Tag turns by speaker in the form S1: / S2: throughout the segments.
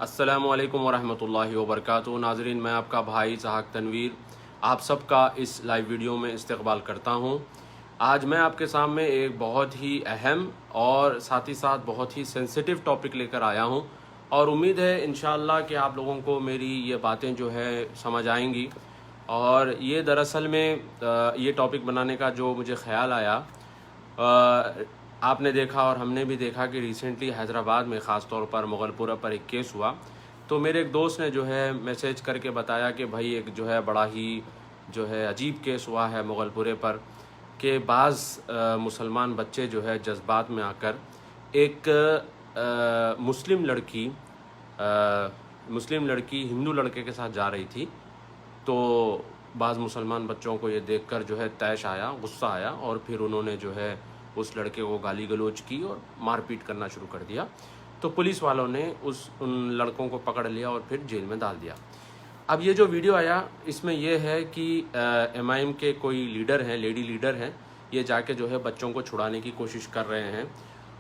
S1: अस्सलामुअलैकुम वरहमतुल्लाहि वबरकातुहू। नाज़रीन, मैं आपका भाई सहाक तनवीर आप सबका इस लाइव वीडियो में इस्तकबाल करता हूं। आज मैं आपके सामने एक बहुत ही अहम और साथ ही साथ बहुत ही सेंसिटिव टॉपिक लेकर आया हूं और उम्मीद है इंशाअल्लाह कि आप लोगों को मेरी ये बातें जो है समझ आएंगी। और ये दरअसल में ये टॉपिक बनाने का जो मुझे ख्याल आया, आपने देखा और हमने भी देखा कि रिसेंटली हैदराबाद में ख़ास तौर पर मुगलपुरा पर एक केस हुआ। तो मेरे एक दोस्त ने जो है मैसेज करके बताया कि भाई एक जो है बड़ा ही जो है अजीब केस हुआ है मुगलपुरे पर कि बाज़ मुसलमान बच्चे जो है जज्बात में आकर एक मुस्लिम लड़की हिंदू लड़के के साथ जा रही थी। तो बाज़ मुसलमान बच्चों को ये देखकर जो है तैश आया, गुस्सा आया और फिर उन्होंने जो है उस लड़के को गाली गलौज की और मारपीट करना शुरू कर दिया। तो पुलिस वालों ने उन लड़कों को पकड़ लिया और फिर जेल में डाल दिया। अब ये जो वीडियो आया इसमें यह है कि MIM के कोई लीडर हैं, लेडी लीडर हैं, ये जाके जो है बच्चों को छुड़ाने की कोशिश कर रहे हैं।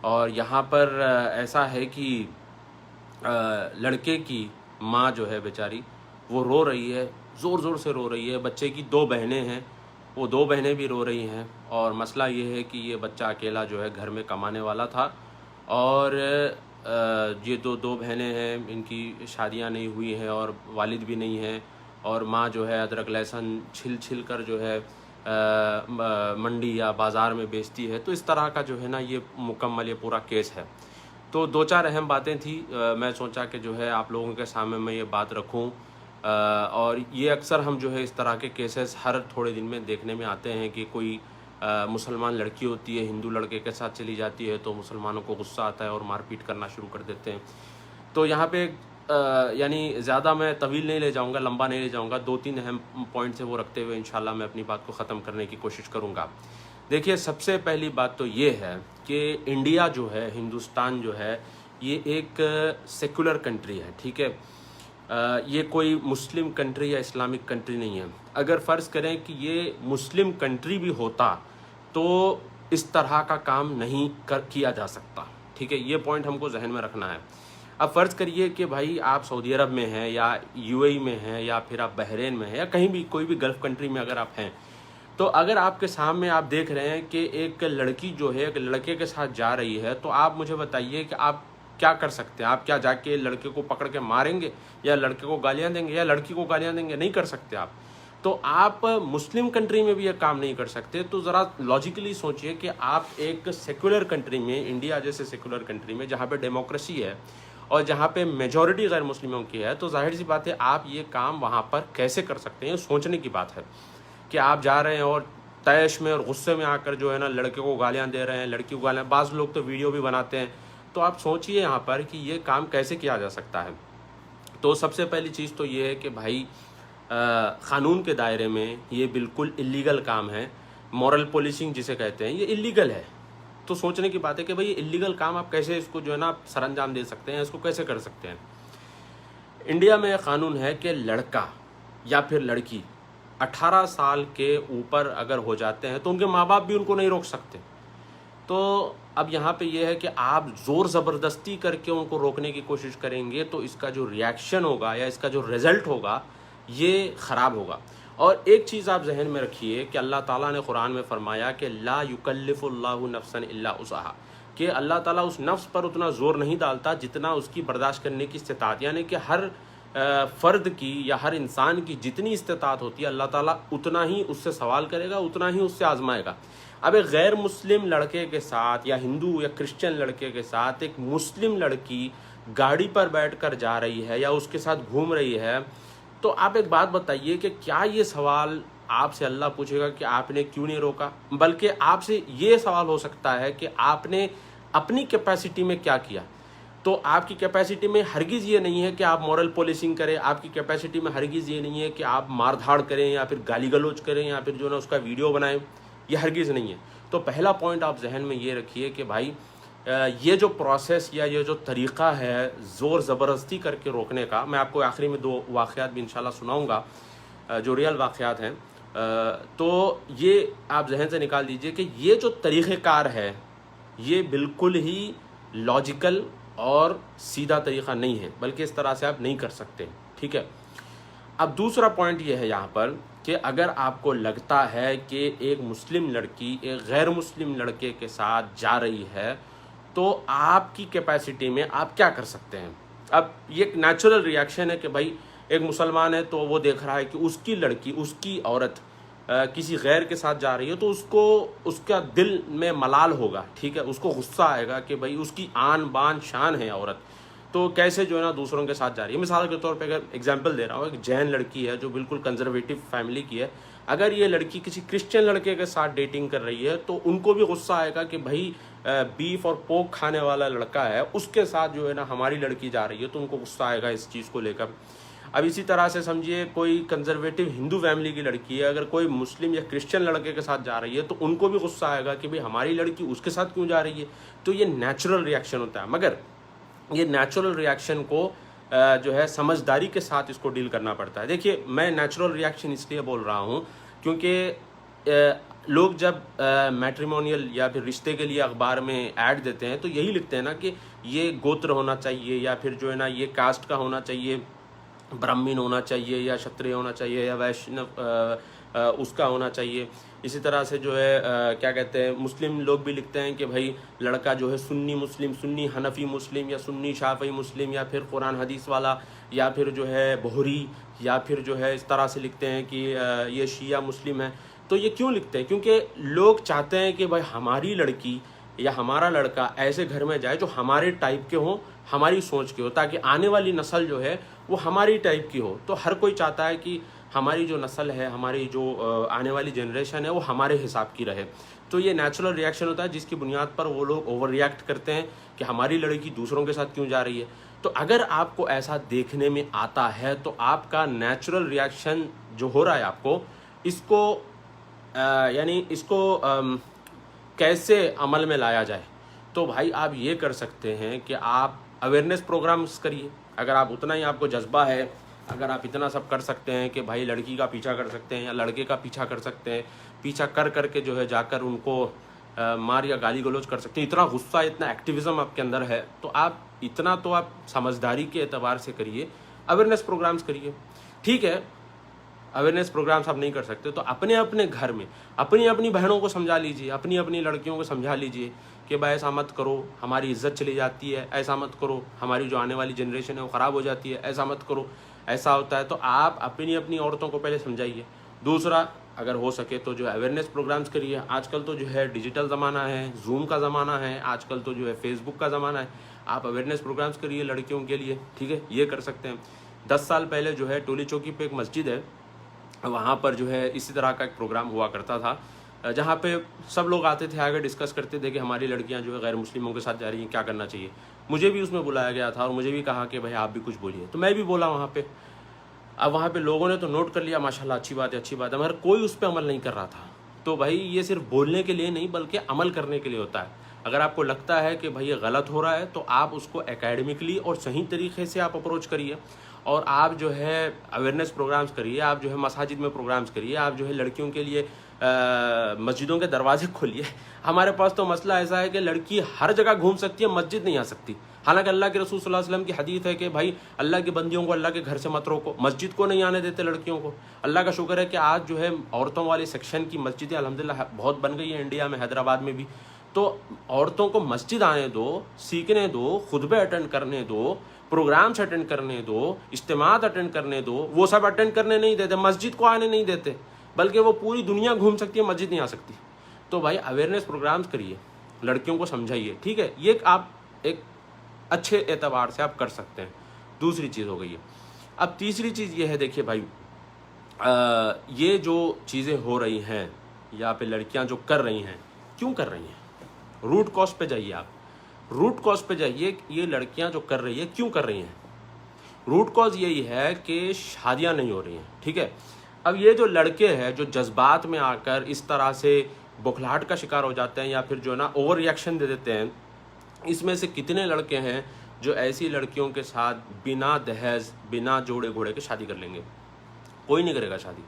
S1: और यहाँ पर ऐसा है कि लड़के की माँ जो है बेचारी वो रो रही है, ज़ोर ज़ोर से रो रही है। बच्चे की 2 बहनें हैं, वो 2 बहनें भी रो रही हैं। और मसला ये है कि ये बच्चा अकेला जो है घर में कमाने वाला था और ये दो बहनें हैं, इनकी शादियां नहीं हुई हैं और वालिद भी नहीं हैं और माँ जो है अदरक लहसुन छिल कर जो है मंडी या बाज़ार में बेचती है। तो इस तरह का जो है ना ये मुकम्मल ये पूरा केस है। तो 2-4 अहम बातें थी, मैं सोचा कि जो है आप लोगों के सामने मैं ये बात रखूं। और ये अक्सर हम जो है इस तरह के केसेस हर थोड़े दिन में देखने में आते हैं कि कोई मुसलमान लड़की होती है, हिंदू लड़के के साथ चली जाती है तो मुसलमानों को गुस्सा आता है और मारपीट करना शुरू कर देते हैं। तो यहाँ पे यानी ज़्यादा मैं तवील नहीं ले जाऊँगा, लंबा नहीं ले जाऊँगा, 2-3 अहम पॉइंट से वो रखते हुए इंशाल्लाह मैं अपनी बात को ख़त्म करने की कोशिश करूँगा। देखिए, सबसे पहली बात तो ये है कि इंडिया जो है, हिंदुस्तान जो है, ये एक सेकुलर कंट्री है, ठीक है। ये कोई मुस्लिम कंट्री या इस्लामिक कंट्री नहीं है। अगर फ़र्ज़ करें कि ये मुस्लिम कंट्री भी होता तो इस तरह का काम नहीं किया जा सकता, ठीक है। ये पॉइंट हमको जहन में रखना है। अब फ़र्ज़ करिए कि भाई आप सऊदी अरब में हैं या UAE में हैं या फिर आप बहरीन में हैं या कहीं भी कोई भी गल्फ़ कंट्री में अगर आप हैं, तो अगर आपके सामने आप देख रहे हैं कि एक लड़की जो है एक लड़के के साथ जा रही है, तो आप मुझे बताइए कि आप क्या कर सकते हैं? आप क्या जाके लड़के को पकड़ के मारेंगे या लड़के को गालियां देंगे या लड़की को गालियां देंगे? नहीं कर सकते आप। तो आप मुस्लिम कंट्री में भी ये काम नहीं कर सकते। तो ज़रा लॉजिकली सोचिए कि आप एक सेकुलर कंट्री में, इंडिया जैसे सेकुलर कंट्री में जहाँ पे डेमोक्रेसी है और जहाँ पे मेजॉरिटी गैर मुस्लिमों की है, तो जाहिर सी बात है आप ये काम वहाँ पर कैसे कर सकते हैं? सोचने की बात है कि आप जा रहे हैं और तैश में और गुस्से में आकर जो है ना लड़के को गालियाँ दे रहे हैं, लड़की को गालियाँ, बाज़ लोग तो वीडियो भी बनाते हैं। तो आप सोचिए यहाँ पर कि ये काम कैसे किया जा सकता है। तो सबसे पहली चीज़ तो ये है कि भाई क़ानून के दायरे में ये बिल्कुल इलीगल काम है। मॉरल पुलिसिंग जिसे कहते हैं, ये इलीगल है। तो सोचने की बात है कि भाई ये इलीगल काम आप कैसे इसको जो है ना सर अंजाम दे सकते हैं, इसको कैसे कर सकते हैं। इंडिया में कानून है कि लड़का या फिर लड़की 18 साल के ऊपर अगर हो जाते हैं तो उनके माँ बाप भी उनको नहीं रोक सकते। तो अब यहाँ पे ये है कि आप ज़ोर ज़बरदस्ती करके उनको रोकने की कोशिश करेंगे तो इसका जो रिएक्शन होगा या इसका जो रिज़ल्ट होगा ये ख़राब होगा। और एक चीज़ आप जहन में रखिए कि अल्लाह ताला ने कुरान में फ़रमाया कि ला युकल्लिफुल्लाहु नफ्सन इल्ला उसाहा, कि अल्लाह ताला उस नफ्स पर उतना ज़ोर नहीं डालता जितना उसकी बर्दाश्त करने की इस्तिताअत, यानी कि हर फ़र्द की या हर इंसान की जितनी इस्तिताअत होती है अल्लाह ताला उतना ही उससे सवाल करेगा, उतना ही उससे आजमाएगा। अब एक गैर मुस्लिम लड़के के साथ या हिंदू या क्रिश्चियन लड़के के साथ एक मुस्लिम लड़की गाड़ी पर बैठकर जा रही है या उसके साथ घूम रही है, तो आप एक बात बताइए कि क्या ये सवाल आपसे अल्लाह पूछेगा कि आपने क्यों नहीं रोका? बल्कि आपसे ये सवाल हो सकता है कि आपने अपनी कैपेसिटी में क्या किया। तो आपकी कैपेसिटी में हरगिज़ ये नहीं है कि आप मॉरल पुलिसिंग करें, आपकी कैपेसिटी में हरगिज़ ये नहीं है कि आप मार धाड़ करें या फिर गाली गलौज करें या फिर जो ना उसका वीडियो बनाएं, ये हरगिज़ नहीं है। तो पहला पॉइंट आप जहन में ये रखिए कि भाई ये जो प्रोसेस या ये जो तरीक़ा है ज़ोर ज़बरदस्ती करके रोकने का, मैं आपको आखिरी में 2 वाक़यात भी इंशाल्लाह सुनाऊँगा जो रियल वाक़यात हैं। तो ये आप जहन से निकाल दीजिए कि ये जो तरीक़ेकार है ये बिल्कुल ही लॉजिकल और सीधा तरीक़ा नहीं है, बल्कि इस तरह से आप नहीं कर सकते, ठीक है। अब दूसरा पॉइंट ये है यहाँ पर कि अगर आपको लगता है कि एक मुस्लिम लड़की एक गैर मुस्लिम लड़के के साथ जा रही है, तो आपकी कैपेसिटी में आप क्या कर सकते हैं। अब ये एक नेचुरल रिएक्शन है कि भाई एक मुसलमान है तो वो देख रहा है कि उसकी लड़की, उसकी औरत किसी गैर के साथ जा रही है, तो उसको उसका दिल में मलाल होगा, ठीक है, उसको गुस्सा आएगा कि भाई उसकी आन बान शान है औरत, तो कैसे जो है ना दूसरों के साथ जा रही है। मिसाल के तौर पे अगर एग्जांपल दे रहा हूँ, एक जैन लड़की है जो बिल्कुल कंजर्वेटिव फैमिली की है, अगर ये लड़की किसी क्रिश्चियन लड़के के साथ डेटिंग कर रही है तो उनको भी गुस्सा आएगा कि भाई बीफ और पोक खाने वाला लड़का है, उसके साथ जो है ना हमारी लड़की जा रही है, तो उनको गुस्सा आएगा इस चीज़ को लेकर। अब इसी तरह से समझिए कोई कंजर्वेटिव हिंदू फैमिली की लड़की है, अगर कोई मुस्लिम या क्रिश्चियन लड़के के साथ जा रही है तो उनको भी गुस्सा आएगा कि भाई हमारी लड़की उसके साथ क्यों जा रही है। तो ये नेचुरल रिएक्शन होता है, मगर ये नेचुरल रिएक्शन को जो है समझदारी के साथ इसको डील करना पड़ता है। देखिए, मैं नेचुरल रिएक्शन इसलिए बोल रहा हूँ क्योंकि लोग जब मैट्रिमोनियल या फिर रिश्ते के लिए अखबार में ऐड देते हैं तो यही लिखते हैं ना कि ये गोत्र होना चाहिए, या फिर जो है ना ये कास्ट का होना चाहिए, ब्राह्मण होना चाहिए, या क्षत्रिय होना चाहिए, या वैष्णव उसका होना चाहिए। इसी तरह से जो है क्या कहते हैं, मुस्लिम लोग भी लिखते हैं कि भाई लड़का जो है सुन्नी मुस्लिम, सुन्नी हनफी मुस्लिम, या सुन्नी शाफी मुस्लिम, या फिर कुरान हदीस वाला, या फिर जो है बोहरी, या फिर जो है इस तरह से लिखते हैं कि ये शिया मुस्लिम है। तो ये क्यों लिखते हैं? क्योंकि लोग चाहते हैं कि भाई हमारी लड़की या हमारा लड़का ऐसे घर में जाए जो हमारे टाइप के हों, हमारी सोच के हो, ताकि आने वाली नस्ल जो है वो हमारी टाइप की हो। तो हर कोई चाहता है कि हमारी जो नस्ल है, हमारी जो आने वाली जनरेशन है वो हमारे हिसाब की रहे। तो ये नेचुरल रिएक्शन होता है जिसकी बुनियाद पर वो लोग ओवर रिएक्ट करते हैं कि हमारी लड़की दूसरों के साथ क्यों जा रही है। तो अगर आपको ऐसा देखने में आता है तो आपका नेचुरल रिएक्शन जो हो रहा है आपको, इसको यानी इसको कैसे अमल में लाया जाए। तो भाई आप ये कर सकते हैं कि आप अवेयरनेस प्रोग्राम्स करिए। अगर आप उतना ही आपको जज्बा है, अगर आप इतना सब कर सकते हैं कि भाई लड़की का पीछा कर सकते हैं या लड़के का पीछा कर सकते हैं, पीछा कर करके जो है जाकर उनको मार या गाली गलौज कर सकते हैं, इतना गुस्सा, इतना एक्टिविज्म आपके अंदर है, तो आप इतना तो आप समझदारी के एतबार से करिए, अवेयरनेस प्रोग्राम्स करिए। ठीक है, अवेयरनेस प्रोग्राम्स आप नहीं कर सकते तो अपने अपने घर में अपनी अपनी बहनों को समझा लीजिए, अपनी अपनी लड़कियों को समझा लीजिए कि भाई ऐसा मत करो, हमारी इज्जत चली जाती है, ऐसा मत करो, हमारी जो आने वाली जनरेशन है वो ख़राब हो जाती है, ऐसा मत करो, ऐसा होता है। तो आप अपनी अपनी औरतों को पहले समझाइए। दूसरा, अगर हो सके तो जो अवेयरनेस प्रोग्राम्स करिए। आजकल तो जो है डिजिटल ज़माना है, जूम का ज़माना है, आजकल तो जो है फेसबुक का ज़माना है, आप अवेयरनेस प्रोग्राम्स करिए लड़कियों के लिए। ठीक है, ये कर सकते हैं। 10 साल पहले जो है टोली चौकी पे एक मस्जिद है, वहाँ पर जो है इसी तरह का एक प्रोग्राम हुआ करता था, जहाँ पे सब लोग आते थे, आगे डिस्कस करते थे कि हमारी लड़कियाँ जो है गैर मुस्लिमों के साथ जा रही हैं, क्या करना चाहिए। मुझे भी उसमें बुलाया गया था और मुझे भी कहा कि भाई आप भी कुछ बोलिए, तो मैं भी बोला वहाँ पे। अब वहाँ पे लोगों ने तो नोट कर लिया, माशाल्लाह अच्छी बात है, अच्छी बात है, मगर कोई उस पर अमल नहीं कर रहा था। तो भाई ये सिर्फ बोलने के लिए नहीं बल्कि अमल करने के लिए होता है। अगर आपको लगता है कि भाई ये गलत हो रहा है तो आप उसको एकेडमिकली और सही तरीके से आप अप्रोच करिए, और आप जो है अवेयरनेस प्रोग्राम्स करिए, आप जो है मसाजिद में प्रोग्राम्स करिए, आप जो है लड़कियों के लिए मस्जिदों के दरवाजे खोलिए। हमारे पास तो मसला ऐसा है कि लड़की हर जगह घूम सकती है, मस्जिद नहीं आ सकती। हालांकि अल्लाह के रसूल सल्लल्लाहु अलैहि वसल्लम की हदीस है कि भाई अल्लाह के बंदियों को अल्लाह के घर से मत रोको, मस्जिद को नहीं आने देते लड़कियों को। अल्लाह का शुक्र है कि आज जो है औरतों वाली सेक्शन की मस्जिदें अल्हम्दुलिल्लाह बहुत बन गई है इंडिया में, हैदराबाद में भी। तो औरतों को मस्जिद आने दो, सीखने दो, खुतबे अटेंड करने दो, प्रोग्राम्स अटेंड करने दो, इज्तिमात अटेंड करने दो। वो सब अटेंड करने नहीं देते, मस्जिद को आने नहीं देते, बल्कि वो पूरी दुनिया घूम सकती है, मस्जिद नहीं आ सकती। तो भाई अवेयरनेस प्रोग्राम्स करिए, लड़कियों को समझाइए। ठीक है, ये आप एक अच्छे एतबार से आप कर सकते हैं। दूसरी चीज़ हो गई है। अब तीसरी चीज़ ये है, देखिए भाई ये जो चीज़ें हो रही हैं या फिर लड़कियां जो कर रही हैं, क्यों कर रही हैं, रूट कॉज पे जाइए। आप रूट कॉज पे जाइए, ये लड़कियां जो कर रही है क्यों कर रही हैं। रूट कॉज यही है कि शादियां नहीं हो रही हैं। ठीक है, अब ये जो लड़के हैं जो जज्बात में आकर इस तरह से बौखलाहट का शिकार हो जाते हैं या फिर जो ना ओवर रिएक्शन दे देते हैं, इसमें से कितने लड़के हैं जो ऐसी लड़कियों के साथ बिना दहेज, बिना जोड़े घोड़े के शादी कर लेंगे। कोई नहीं करेगा शादी।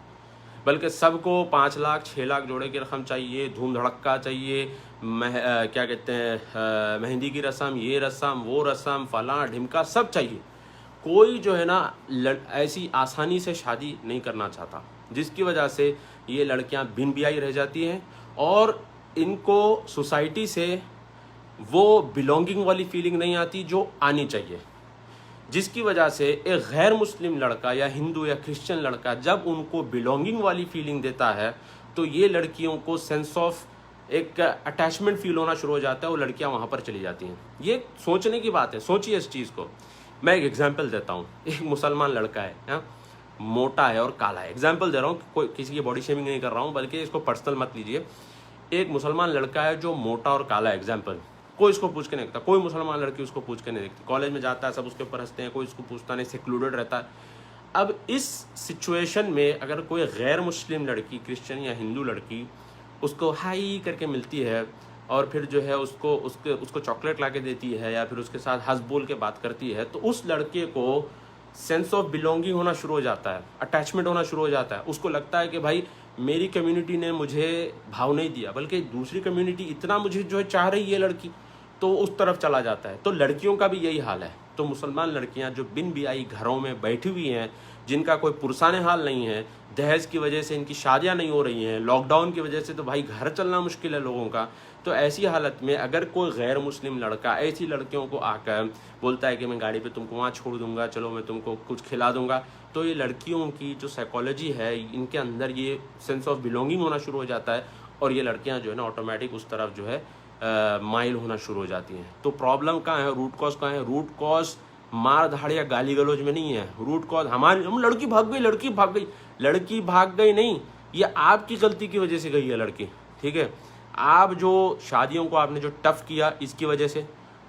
S1: बल्कि सबको 5 लाख 6 लाख जोड़े की रकम चाहिए, धूम धड़क्का चाहिए, क्या कहते हैं, मेहंदी की रस्म, ये रस्म, वो रस्म, फलां ढिमका सब चाहिए। कोई जो है ना ऐसी आसानी से शादी नहीं करना चाहता, जिसकी वजह से ये लड़कियां बिन ब्याही रह जाती हैं और इनको सोसाइटी से वो बिलोंगिंग वाली फीलिंग नहीं आती जो आनी चाहिए, जिसकी वजह से एक गैर मुस्लिम लड़का या हिंदू या क्रिश्चियन लड़का जब उनको बिलोंगिंग वाली फीलिंग देता है तो ये लड़कियों को सेंस ऑफ एक अटैचमेंट फील होना शुरू हो जाता है, वो लड़कियां वहाँ पर चली जाती हैं। ये सोचने की बात है, सोचिए इस चीज़ को। मैं एक एग्जांपल देता हूँ। एक मुसलमान लड़का है, मोटा है और काला है, एग्जांपल दे रहा हूँ, कोई किसी की बॉडी शेमिंग नहीं कर रहा हूँ, बल्कि इसको पर्सनल मत लीजिए। एक मुसलमान लड़का है जो मोटा और काला है, एग्जाम्पल, कोई इसको पूछ के नहीं देखता, कोई मुसलमान लड़की उसको पूछ के नहीं देखती, कॉलेज में जाता है सब उसके ऊपर हंसते हैं, कोई इसको पूछता नहीं, सेक्लूडेड रहता है। अब इस सिचुएशन में अगर कोई गैर मुस्लिम लड़की, क्रिश्चियन या हिंदू लड़की उसको हाई करके मिलती है और फिर जो है उसको चॉकलेट ला के देती है या फिर उसके साथ हंस बोल के बात करती है, तो उस लड़के को सेंस ऑफ बिलोंगिंग होना शुरू हो जाता है, अटैचमेंट होना शुरू हो जाता है। उसको लगता है कि भाई मेरी कम्युनिटी ने मुझे भाव नहीं दिया, बल्कि दूसरी कम्युनिटी इतना मुझे जो है चाह रही है लड़की, तो उस तरफ चला जाता है। तो लड़कियों का भी यही हाल है। तो मुसलमान लड़कियां जो बिन ब्याही घरों में बैठी हुई हैं, जिनका कोई पुरसाने हाल नहीं है, दहेज की वजह से इनकी शादियां नहीं हो रही हैं, लॉकडाउन की वजह से तो भाई घर चलना मुश्किल है लोगों का, तो ऐसी हालत में अगर कोई गैर मुस्लिम लड़का ऐसी लड़कियों को आकर बोलता है कि मैं गाड़ी पे तुमको वहाँ छोड़ दूंगा, चलो मैं तुमको कुछ खिला दूंगा, तो ये लड़कियों की जो साइकोलॉजी है, इनके अंदर ये सेंस ऑफ बिलोंगिंग होना शुरू हो जाता है और ये लड़कियाँ जो है ना ऑटोमेटिक उस तरफ जो है माइल होना शुरू हो जाती हैं। तो प्रॉब्लम कहाँ है, रूट कॉज कहाँ है? रूट कॉज मार धाड़ या गाली गलौज में नहीं है। रूट कॉज हम लड़की भाग गई, लड़की भाग गई, लड़की भाग गई नहीं, ये आपकी गलती की वजह से गई है लड़की, ठीक है। आप जो शादियों को आपने जो टफ किया इसकी वजह से,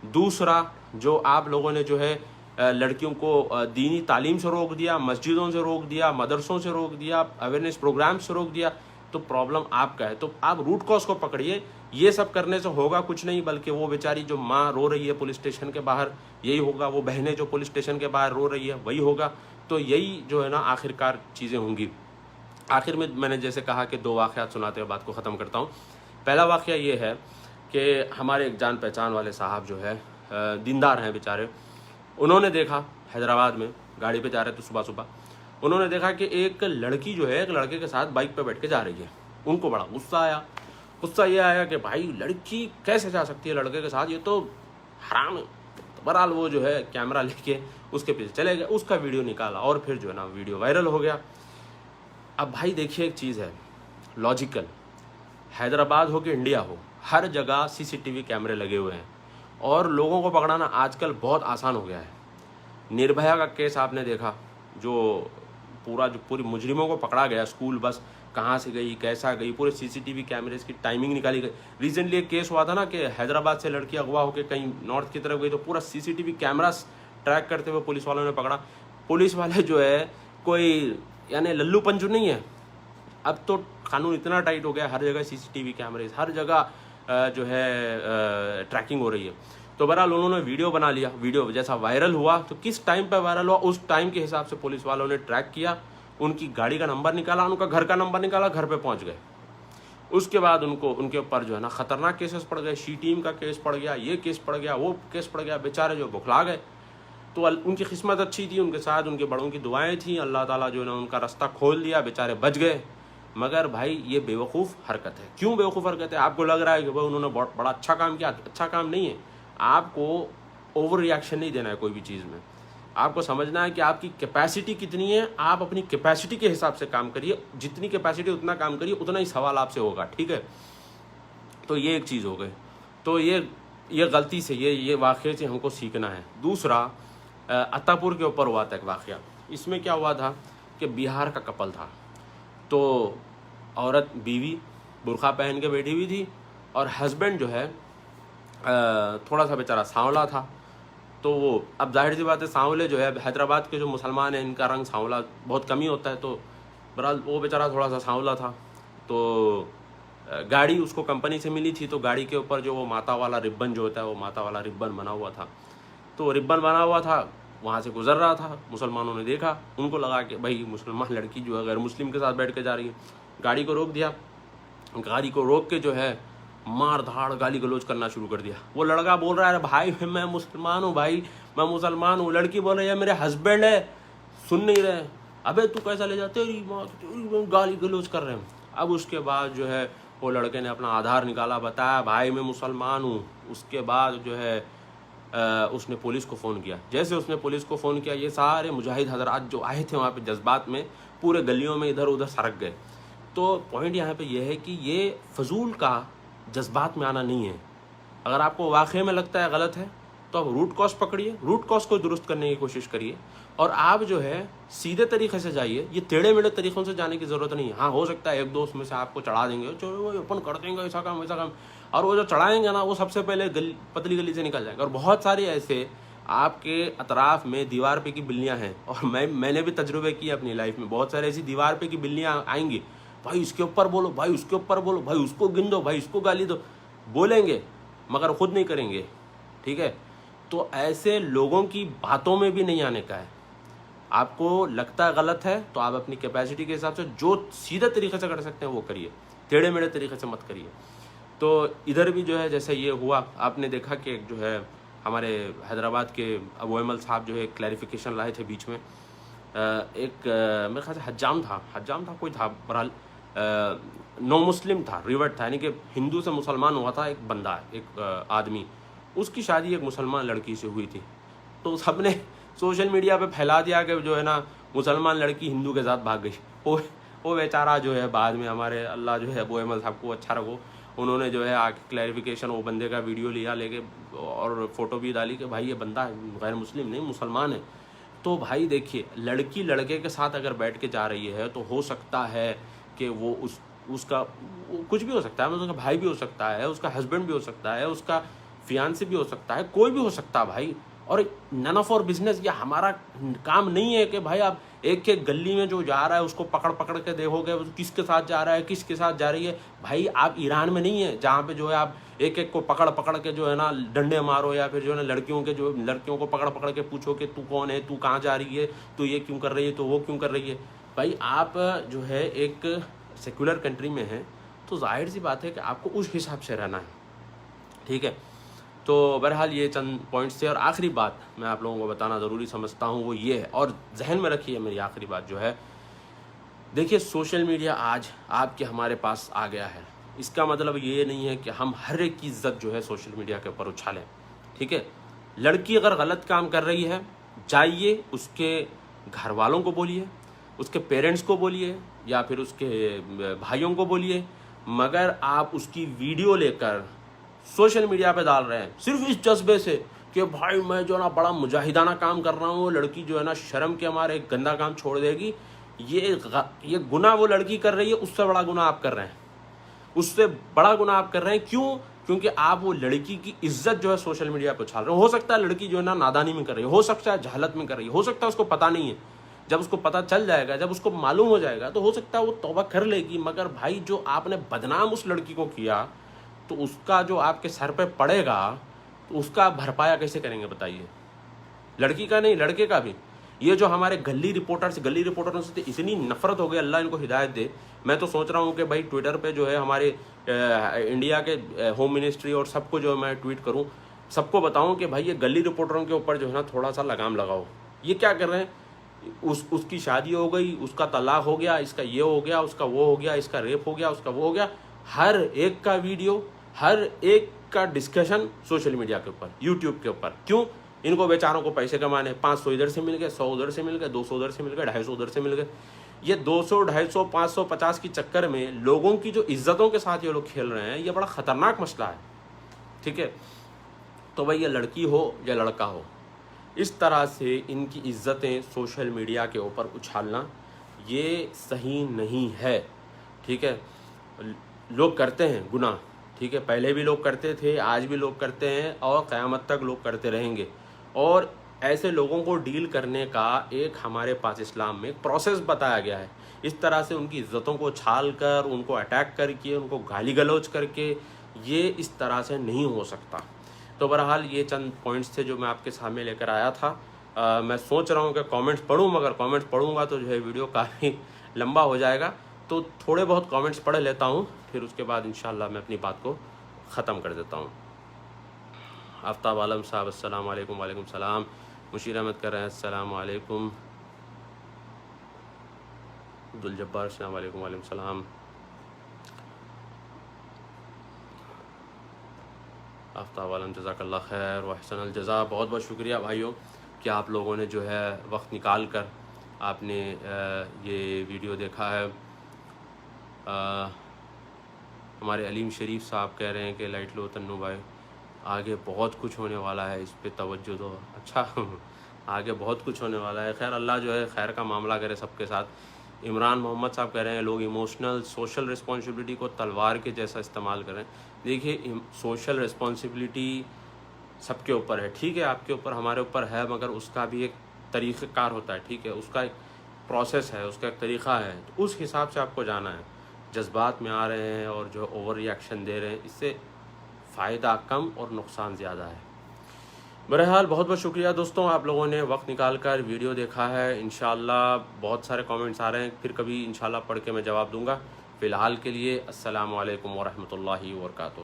S1: दूसरा जो आप लोगों ने जो है लड़कियों को दीनी तालीम से रोक दिया, मस्जिदों से रोक दिया, मदरसों से रोक दिया, अवेयरनेस प्रोग्राम से रोक दिया, तो प्रॉब्लम आपका है। तो आप रूट कॉज को पकड़िए। ये सब करने से होगा कुछ नहीं, बल्कि वो बेचारी जो माँ रो रही है पुलिस स्टेशन के बाहर, यही होगा। वो बहनें जो पुलिस स्टेशन के बाहर रो रही है, वही होगा। तो यही जो है ना आखिरकार चीज़ें होंगी। आखिर में मैंने जैसे कहा कि 2 वाक़यात सुनाते हुए बात को ख़त्म करता हूँ। पहला वाक़या ये है कि हमारे एक जान पहचान वाले साहब जो है दीनदार हैं बेचारे, उन्होंने देखा हैदराबाद में गाड़ी पे जा रहे थे सुबह सुबह, उन्होंने देखा कि एक लड़की जो है एक लड़के के साथ बाइक पे बैठ के जा रही है। उनको बड़ा गुस्सा आया। गुस्सा ये आया कि भाई लड़की कैसे जा सकती है लड़के के साथ, ये तो हराम है। तो बहरहाल वो जो है कैमरा लेके उसके पीछे चले गए, उसका वीडियो निकाला और फिर जो है ना वीडियो वायरल हो गया। अब भाई देखिए एक चीज़ है लॉजिकल, हैदराबाद हो कि इंडिया हो, हर जगह सीसीटीवी कैमरे लगे हुए हैं और लोगों को पकड़ाना आजकल बहुत आसान हो गया है। निर्भया का केस आपने देखा, जो पूरी मुजरिमों को पकड़ा गया, स्कूल बस कहाँ से गई, कैसा गई, पूरे सीसीटीवी कैमरेज की टाइमिंग निकाली गई। रिसेंटली एक केस हुआ था ना कि हैदराबाद से लड़की अगवा होकर कहीं नॉर्थ की तरफ गई, तो पूरा सीसीटीवी कैमरा ट्रैक करते हुए पुलिस वालों ने पकड़ा। पुलिस वाले जो है कोई यानी लल्लू पंजू नहीं है। अब तो कानून इतना टाइट हो गया, हर जगह सीसीटीवी कैमरेज, हर जगह जो है ट्रैकिंग हो रही है। तो बहरहाल उन्होंने वीडियो बना लिया। वीडियो जैसा वायरल हुआ तो किस टाइम पर वायरल हुआ उस टाइम के हिसाब से पुलिस वालों ने ट्रैक किया, उनकी गाड़ी का नंबर निकाला, उनका घर का नंबर निकाला, घर पे पहुंच गए। उसके बाद उनके ऊपर जो है ना खतरनाक केसेस पड़ गए, शी टीम का केस पड़ गया, ये केस पड़ गया, वो केस पड़ गया। बेचारे जो बुखला गए। तो उनकी किस्मत अच्छी थी, उनके साथ उनके बड़ों की दुआएं थी, अल्लाह ताला जो है ना उनका रास्ता खोल दिया, बेचारे बच गए। मगर भाई ये बेवकूफ़ हरकत है। क्यों बेवकूफ़ हरकत है? आपको लग रहा है कि भाई उन्होंने बड़ा अच्छा काम किया, अच्छा काम नहीं है। आपको ओवर रिएक्शन नहीं देना है कोई भी चीज़ में। आपको समझना है कि आपकी कैपेसिटी कितनी है, आप अपनी कैपेसिटी के हिसाब से काम करिए। जितनी कैपेसिटी उतना काम करिए, उतना ही सवाल आपसे होगा, ठीक है। तो ये एक चीज़ हो गई। तो ये गलती से ये वाक़े से हमको सीखना है। दूसरा अत्तापुर के ऊपर हुआ था एक वाक़या। इसमें क्या हुआ था कि बिहार का कपल था, तो औरत बीवी बुर्का पहन के बैठी हुई थी और हस्बैंड जो है थोड़ा सा बेचारा सांवला था। तो वो अब जाहिर सी बात है, सांवले जो है हैदराबाद के जो मुसलमान हैं इनका रंग सांवला बहुत कम ही होता है। तो बहरहाल वो बेचारा थोड़ा सा सांवला था। तो गाड़ी उसको कंपनी से मिली थी, तो गाड़ी के ऊपर जो वो माता वाला रिब्बन जो होता है, वो माता वाला रिब्बन बना हुआ था। तो रिब्बन बना हुआ था, वहाँ से गुजर रहा था, मुसलमानों ने देखा, उनको लगा कि भाई मुसलमान लड़की जो है गैर मुस्लिम के साथ बैठ के जा रही है। गाड़ी को रोक दिया, गाड़ी को रोक के जो है मार धाड़ गाली गलौज करना शुरू कर दिया। वो लड़का बोल रहा है भाई मैं मुसलमान हूँ, भाई मैं मुसलमान हूँ। लड़की बोल रही है मेरे हस्बैंड है, सुन नहीं रहे, अबे तू कैसा ले जा, तेरी माँ, गाली गलौज कर रहे हैं। अब उसके बाद जो है वो लड़के ने अपना आधार निकाला, बताया भाई मैं मुसलमान हूँ। उसके बाद जो है उसने पुलिस को फ़ोन किया। जैसे उसने पुलिस को फ़ोन किया, ये सारे मुजाहिद हजरात जो आए थे वहाँ पे जज्बात में पूरे गलियों में इधर उधर सरक गए। तो पॉइंट यहाँ पे ये है कि ये फजूल का जज्बात में आना नहीं है। अगर आपको वाकई में लगता है गलत है तो आप रूट कॉज पकड़िए, रूट कॉज को दुरुस्त करने की कोशिश करिए, और आप जो है सीधे तरीके से जाइए। ये टेढ़े मेढ़े तरीक़ों से जाने की ज़रूरत नहीं है। हाँ, हो सकता है एक दोस्त में से आपको चढ़ा देंगे, चलो ओपन कर देंगे ऐसा काम वैसा काम, और वो जो चढ़ाएंगे ना वो सबसे पहले पतली गली से निकल जाएंगे। और बहुत सारे ऐसे आपके अतराफ़ में दीवार पे की बिल्लियाँ हैं, और मैंने भी तजुर्बे किए अपनी लाइफ में। बहुत सारे ऐसी दीवार पे की बिल्लियाँ आएंगी, भाई इसके ऊपर बोलो, भाई उसके ऊपर बोलो, भाई उसको गिन दो, भाई इसको गाली दो, बोलेंगे मगर खुद नहीं करेंगे। ठीक है, तो ऐसे लोगों की बातों में भी नहीं आने का है। आपको लगता है गलत है तो आप अपनी कैपेसिटी के हिसाब से जो सीधे तरीके से कर सकते हैं वो करिए, टेढ़े मेढ़े तरीके से मत करिए। तो इधर भी जो है जैसे ये हुआ, आपने देखा कि जो है हमारे हैदराबाद के अबू अमल साहब जो है क्लैरिफिकेशन लाए थे बीच में। एक मेरे ख्याल से हज्जाम था कोई था, बहरहाल नो मुस्लिम था, रिवर्ट था, यानी कि हिंदू से मुसलमान हुआ था एक बंदा, एक आदमी, उसकी शादी एक मुसलमान लड़की से हुई थी। तो सबने सोशल मीडिया पे फैला दिया कि जो है ना मुसलमान लड़की हिंदू के साथ भाग गई। वो बेचारा जो है बाद में हमारे अल्लाह जो है अबू अहमद साहब को अच्छा रखो, उन्होंने जो है आके क्लैरिफिकेशन वो बंदे का वीडियो लिया लेके और फ़ोटो भी डाली कि भाई ये बंदा गैर मुस्लिम नहीं मुसलमान है। तो भाई देखिए, लड़की लड़के के साथ अगर बैठ के जा रही है तो हो सकता है कि वो उसका कुछ भी हो सकता है, मतलब उसका भाई भी हो सकता है, उसका हस्बैंड भी हो सकता है, उसका फियांसे भी हो सकता है, कोई भी हो सकता है भाई। और नन ऑफ और बिजनेस, ये हमारा काम नहीं है कि भाई आप एक एक गली में जो जा रहा है उसको पकड़ पकड़ के देखोगे किसके साथ जा रहा है, किसके साथ जा रही है। भाई आप ईरान में नहीं है जहाँ पे जो है आप एक एक को पकड़ पकड़ के जो है ना डंडे मारो, या फिर जो है ना लड़कियों को पकड़ पकड़ के पूछो कि तू कौन है, तू कहाँ जा रही है, तू ये क्यों कर रही है, तो वो क्यों कर रही है। भाई आप जो है एक सेक्युलर कंट्री में है तो जाहिर सी बात है कि आपको उस हिसाब से रहना है। ठीक है, तो बहरहाल ये चंद पॉइंट्स थे। और आखिरी बात मैं आप लोगों को बताना ज़रूरी समझता हूँ वो ये है, और जहन में रखिए मेरी आखिरी बात जो है, देखिए सोशल मीडिया आज आपके हमारे पास आ गया है, इसका मतलब ये नहीं है कि हम हर एक की इज्जत जो है सोशल मीडिया के ऊपर उछालें। ठीक है, लड़की अगर गलत काम कर रही है, जाइए उसके घर वालों को बोलिए, उसके पेरेंट्स को बोलिए, या फिर उसके भाइयों को बोलिए, मगर आप उसकी वीडियो लेकर सोशल मीडिया पे डाल रहे हैं सिर्फ इस जज्बे से कि भाई मैं जो ना बड़ा मुजाहिदाना काम कर रहा हूँ, लड़की जो है ना शर्म के हमारे एक गंदा काम छोड़ देगी, ये गुनाह वो लड़की कर रही है, उससे बड़ा गुनाह आप कर रहे हैं, उससे बड़ा गुनाह आप कर रहे हैं। क्यों? क्योंकि आप वो लड़की की इज्जत जो है सोशल मीडिया पर उछाल रहे हो। हो सकता है लड़की जो है ना नादानी में कर रही है, हो सकता है जहालत में कर रही है, हो सकता है उसको पता नहीं है। जब उसको पता चल जाएगा, जब उसको मालूम हो जाएगा, तो हो सकता है वो तौबा कर लेगी। मगर भाई जो आपने बदनाम उस लड़की को किया, तो उसका जो आपके सर पे पड़ेगा तो उसका भरपाया कैसे करेंगे बताइए? लड़की का नहीं, लड़के का भी। ये जो हमारे गली रिपोर्टरों से इतनी नफरत हो गई, अल्लाह इनको हिदायत दे। मैं तो सोच रहा हूँ कि भाई ट्विटर पे जो है हमारे इंडिया के होम मिनिस्ट्री और सबको जो है मैं ट्वीट करूँ, सबको बताऊँ कि भाई ये गली रिपोर्टरों के ऊपर जो है ना थोड़ा सा लगाम लगाओ। ये क्या कर रहे हैं? उसकी शादी हो गई, उसका तलाक हो गया, इसका ये हो गया, उसका वो हो गया, इसका रेप हो गया, उसका वो हो गया, हर एक का वीडियो, हर एक का डिस्कशन सोशल मीडिया के ऊपर, यूट्यूब के ऊपर। क्यों? इनको बेचारों को पैसे कमाने, 500 इधर से मिल गए, 100 उधर से मिल गए, 200 उधर से मिल गए, 250 उधर से मिल गए। ये 200, 250, 500, 50 की चक्कर में लोगों की जो इज्जतों के साथ ये लोग खेल रहे हैं, ये बड़ा खतरनाक मसला है। ठीक है, तो भाई ये लड़की हो या लड़का हो, इस तरह से इनकी इज्जतें सोशल मीडिया के ऊपर उछालना ये सही नहीं है। ठीक है, लोग करते हैं गुनाह, ठीक है, पहले भी लोग करते थे, आज भी लोग करते हैं और क़यामत तक लोग करते रहेंगे। और ऐसे लोगों को डील करने का एक हमारे पास इस्लाम में एक प्रोसेस बताया गया है। इस तरह से उनकी इज्जतों को छाल कर, उनको अटैक करके, उनको गाली गलौज करके, ये इस तरह से नहीं हो सकता। तो बहरहाल ये चंद पॉइंट्स थे जो मैं आपके सामने लेकर आया था। मैं सोच रहा हूँ कि कमेंट्स पढूं, मगर कमेंट्स पढ़ूंगा तो जो है वीडियो काफ़ी लंबा हो जाएगा, तो थोड़े बहुत कमेंट्स पढ़ लेता हूँ, फिर उसके बाद इंशाल्लाह मैं अपनी बात को ख़त्म कर देता हूँ। आफ्ताब आलम साहब अस्सलाम वालेकुम। वालेकुम सलाम। मुशीर अहमद कर रहे हैं अस्सलाम वालेकुम। अब्दुल जब्बार अस्सलाम वालेकुम। वालेकुम सलाम। आफ्ताब आलम जज़ाकल्लाह खैर व अहसनल जज़ा। बहुत बहुत शुक्रिया भाइयों कि आप लोगों ने जो है वक्त निकाल कर आपने ये वीडियो देखा है। हमारे अलीम शरीफ साहब कह रहे हैं कि लाइट लो तन्नू भाई, आगे बहुत कुछ होने वाला है, इस पे तवज्जो दो। अच्छा आगे बहुत कुछ होने वाला है। खैर अल्लाह जो है खैर का मामला करे सबके साथ। इमरान मोहम्मद साहब कह रहे हैं लोग इमोशनल सोशल रिस्पॉन्सिबिलिटी को तलवार के जैसा इस्तेमाल करें। देखिए सोशल रिस्पॉन्सिबिलिटी सबके ऊपर है, ठीक है, आपके ऊपर हमारे ऊपर है, मगर उसका भी एक तरीक़ाकार होता है, ठीक है, उसका एक प्रोसेस है, उसका एक तरीक़ा है, तो उस हिसाब से आपको जाना है। जज्बात में आ रहे हैं और जो ओवर रिएक्शन दे रहे हैं, इससे फ़ायदा कम और नुकसान ज़्यादा है। बहरहाल बहुत बहुत शुक्रिया दोस्तों, आप लोगों ने वक्त निकाल कर वीडियो देखा है। इंशाल्लाह बहुत सारे कमेंट्स आ रहे हैं, फिर कभी इंशाल्लाह पढ़ के मैं जवाब दूंगा। फ़िलहाल के लिए अस्सलामु अलैकुम व रहमतुल्लाहि व बरकातुहू।